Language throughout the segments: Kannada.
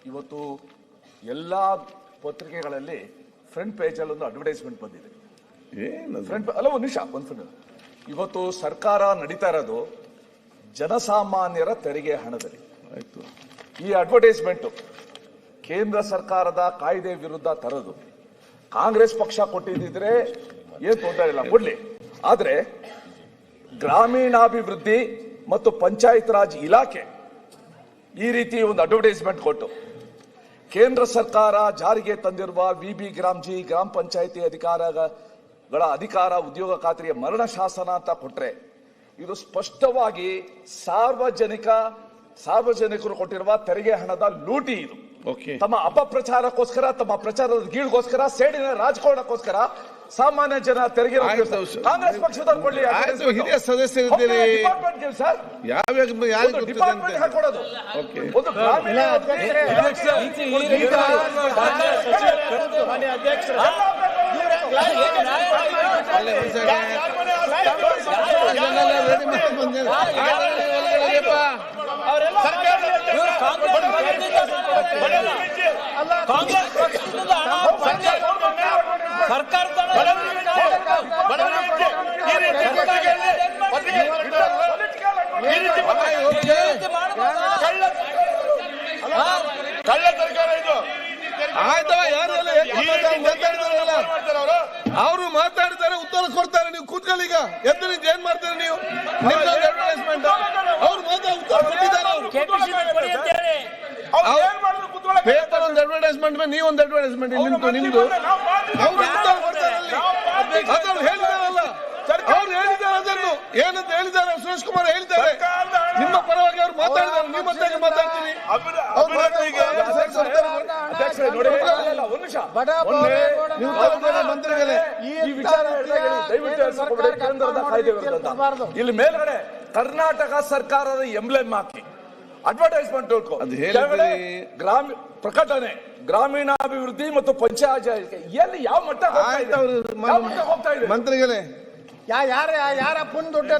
ಇವತ್ತು ಎಲ್ಲ ಪತ್ರಿಕೆಗಳಲ್ಲಿ ಫ್ರಂಟ್ ಪೇಜಲ್ಲಿ ಒಂದು ಅಡ್ವರ್ಟೈಸ್ಮೆಂಟ್ ಬಂದಿದೆ. ಅಲ್ಲ ಒಂದು ನಿಮಿಷ, ಇವತ್ತು ಸರ್ಕಾರ ನಡೀತಾ ಇರೋದು ಜನಸಾಮಾನ್ಯರ ತೆರಿಗೆ ಹಣದಲ್ಲಿ. ಆಯ್ತು, ಈ ಅಡ್ವರ್ಟೈಸ್ಮೆಂಟ್ ಕೇಂದ್ರ ಸರ್ಕಾರದ ಕಾಯ್ದೆ ವಿರುದ್ಧ ತರದು. ಕಾಂಗ್ರೆಸ್ ಪಕ್ಷ ಕೊಟ್ಟಿದ್ದಿದ್ರೆ ಏನ್ ತೊಂದರೆ ಇಲ್ಲ, ಕೊಡ್ಲಿ. ಆದ್ರೆ ಗ್ರಾಮೀಣಾಭಿವೃದ್ಧಿ ಮತ್ತು ಪಂಚಾಯತ್ ರಾಜ್ ಇಲಾಖೆ ಈ ರೀತಿ ಒಂದು ಅಡ್ವರ್ಟೈಸ್ಮೆಂಟ್ ಕೊಟ್ಟು ಕೇಂದ್ರ ಸರ್ಕಾರ ಜಾರಿಗೆ ತಂದಿರುವ ವಿಬಿ ಗ್ರಾಮ್ಜಿ ಗ್ರಾಮ ಪಂಚಾಯತಿ ಅಧಿಕಾರಗಳ ಅಧಿಕಾರ ಉದ್ಯೋಗ ಖಾತ್ರಿಯ ಮರಣ ಶಾಸನ ಅಂತ ಕೊಟ್ರೆ ಇದು ಸ್ಪಷ್ಟವಾಗಿ ಸಾರ್ವಜನಿಕರು ಕೊಟ್ಟಿರುವ ತೆರಿಗೆ ಹಣದ ಲೂಟಿ. ಇದು ತಮ್ಮ ಅಪಪ್ರಚಾರಕ್ಕೋಸ್ಕರ, ತಮ್ಮ ಪ್ರಚಾರದ ಗೀಳ್ಗೋಸ್ಕರ, ಸೇಡಿನ ರಾಜಕಾರಣಕ್ಕೋಸ್ಕರ ಸಾಮಾನ್ಯ ಜನ ತೆರಿಗೆ ಕಾಂಗ್ರೆಸ್ ಪಕ್ಷದವ್ರು ಕೊಡ್ಲಿ. ಹಿರಿಯ ಸದಸ್ಯರಿದ್ದೀರಿ, ಡಿಪಾರ್ಟ್ಮೆಂಟ್ ಹಾಕೊಡೋದು ಒಂದು ಗ್ರಾಮೀಣ ಕಳ್ಳ ಸರ್ಕಾರ ಇದು. ಆಯ್ತವ, ಯಾರೆಲ್ಲ ಅವರು ಮಾತಾಡ್ತಾರೆ, ಉತ್ತರ ಕೊಡ್ತಾರೆ. ನೀವು ಕೂತ್ಕೊಳ್ಳಿ. ಈಗ ಎದ್ದು ನಿಂತು ಏನ್ ಮಾಡ್ತಾರೆ ನೀವು? ನಿಮ್ದೊಂದು ಅಡ್ವರ್ಟೈಸ್ಮೆಂಟ್, ಅವ್ರು ಉತ್ತರ ಕೊಟ್ಟಿದ್ದಾರೆ. ಪೇಪರ್ ಒಂದು ಅಡ್ವರ್ಟೈಸ್ಮೆಂಟ್, ನೀವೊಂದು ಅಡ್ವರ್ಟೈಸ್ಮೆಂಟ್ ನಿಮ್ದು ಅವ್ರು ಉತ್ತರ ಕೊಡ್ತಾರೆ. ಅದನ್ನು ಹೇಳಿದಾರಲ್ಲ, ಅವ್ರು ಹೇಳಿದ್ದಾರೆ. ಅದನ್ನು ಏನಂತ ಹೇಳಿದ್ದಾರೆ ಸುರೇಶ್ ಕುಮಾರ್ ಹೇಳಿದ್ದಾರೆ. ನಿಮ್ಮ ಪರವಾಗಿ ಅವ್ರು ಮಾತಾಡಿದ್ದಾರೆ, ನೀವು ಮತ್ತೆ ಮಾತಾಡ್ತೀವಿ. ಮಂತ್ರಿಗಳೇ, ಈ ವಿಚಾರ ಇಲ್ಲಿ ಮೇಲ್ಗಡೆ ಕರ್ನಾಟಕ ಸರ್ಕಾರದ ಎಂಬ್ಲೆಮ್ ಹಾಕಿ ಅಡ್ವರ್ಟೈಸ್ಮೆಂಟ್ ಪ್ರಕಟಣೆ ಗ್ರಾಮೀಣಾಭಿವೃದ್ಧಿ ಮತ್ತು ಪಂಚಾಯತ್ ಎಲ್ಲಿ ಯಾವ ಮಟ್ಟ ಹೋಗ್ತಾ ಇದೆ? ಮಂತ್ರಿಗಳೇ, ಯಾರ ಪುನ್ ದುಡ್ಡು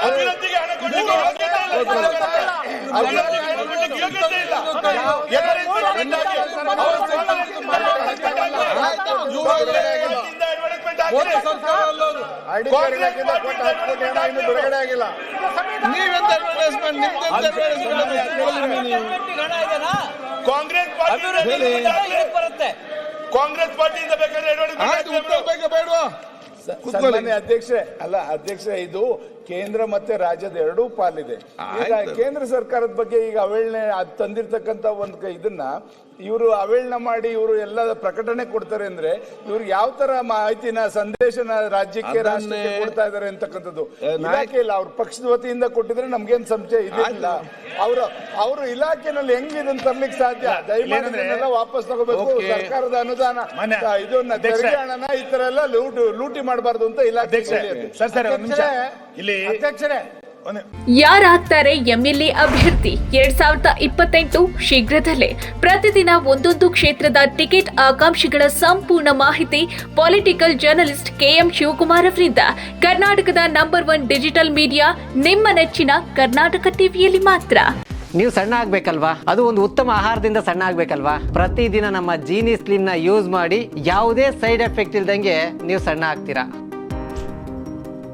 ಅಭಿವೃದ್ಧಿಗೆ ಹಣ ಬಿಡುಗಡೆ ಆಗಿಲ್ಲ. ನೀವೆಂತ ಅಡ್ವರ್ಟೈಸ್ಮೆಂಟ್, ಕಾಂಗ್ರೆಸ್ ಪಾರ್ಟಿಯಿಂದ ಬೇಕಾದ್ರೆ ಬೇಡವಾ? ಅಧ್ಯಕ್ಷರೇ, ಇದು ಕೇಂದ್ರ ಮತ್ತೆ ರಾಜ್ಯದ ಎರಡೂ ಪಾಲಿದೆ. ಈಗ ಕೇಂದ್ರ ಸರ್ಕಾರದ ಬಗ್ಗೆ ಈಗ ಅವೇಳನೆ ತಂದಿರ್ತಕ್ಕಂಥ ಒಂದು ಇದನ್ನ ಇವರು ಅವೇಳನ ಮಾಡಿ ಇವರು ಎಲ್ಲ ಪ್ರಕಟಣೆ ಕೊಡ್ತಾರೆ ಅಂದ್ರೆ ಇವ್ರು ಯಾವ ತರ ಮಾಹಿತಿನ ಸಂದೇಶನ ರಾಜ್ಯಕ್ಕೆ ರಾಷ್ಟ್ರಕ್ಕೆ ಕೊಡ್ತಾ ಇದಾರೆ ಅಂತಕ್ಕಂಥದ್ದು ಇಲಾಖೆ ಇಲ್ಲ. ಅವ್ರ ಪಕ್ಷದ ವತಿಯಿಂದ ಕೊಟ್ಟಿದ್ರೆ ನಮ್ಗೇನ್ ಸಂಶಯ ಇದಿಲ್ಲ. ಅವರು ಇಲಾಖೆನಲ್ಲಿ ಹೆಂಗ್ ಇದನ್ನ ತರ್ಲಿಕ್ಕೆ ಸಾಧ್ಯ? ದಯಮಾಡಿ ವಾಪಸ್ ತಗೋಬೇಕು. ಸರ್ಕಾರದ ಅನುದಾನ ಇದನ್ನ ತೆರಿಗೆ ಹಣನ ಈ ತರ ಎಲ್ಲ ಲೂಟಿ ಮಾಡಬಾರ್ದು ಅಂತ ಇಲಾಖೆ. ಅಧ್ಯಕ್ಷರೇ, ಯಾರಾಗ್ತಾರೆ ಎಂಎಲ್ಎ ಅಭ್ಯರ್ಥಿ 2028 ಶೀಘ್ರದಲ್ಲೇ. ಪ್ರತಿದಿನ ಒಂದೊಂದು ಕ್ಷೇತ್ರದ ಟಿಕೆಟ್ ಆಕಾಂಕ್ಷಿಗಳ ಸಂಪೂರ್ಣ ಮಾಹಿತಿ ಪೊಲಿಟಿಕಲ್ ಜರ್ನಲಿಸ್ಟ್ KM ಶಿವಕುಮಾರ್ ಅವರಿಂದ. ಕರ್ನಾಟಕದ ನಂಬರ್ 1 ಡಿಜಿಟಲ್ ಮೀಡಿಯಾ ನಿಮ್ಮ ನೆಚ್ಚಿನ ಕರ್ನಾಟಕ ಟಿವಿಯಲ್ಲಿ ಮಾತ್ರ. ನೀವು ಸಣ್ಣ ಆಗ್ಬೇಕಲ್ವಾ? ಅದು ಒಂದು ಉತ್ತಮ ಆಹಾರದಿಂದ ಸಣ್ಣ ಆಗ್ಬೇಕಲ್ವಾ? ಪ್ರತಿದಿನ ನಮ್ಮ ಜೀನಿ ಸ್ಲಿಮ್ ನ ಯೂಸ್ ಮಾಡಿ ಯಾವುದೇ ಸೈಡ್ ಎಫೆಕ್ಟ್ ಇಲ್ದಂಗೆ ನೀವು ಸಣ್ಣ ಆಗ್ತೀರಾ.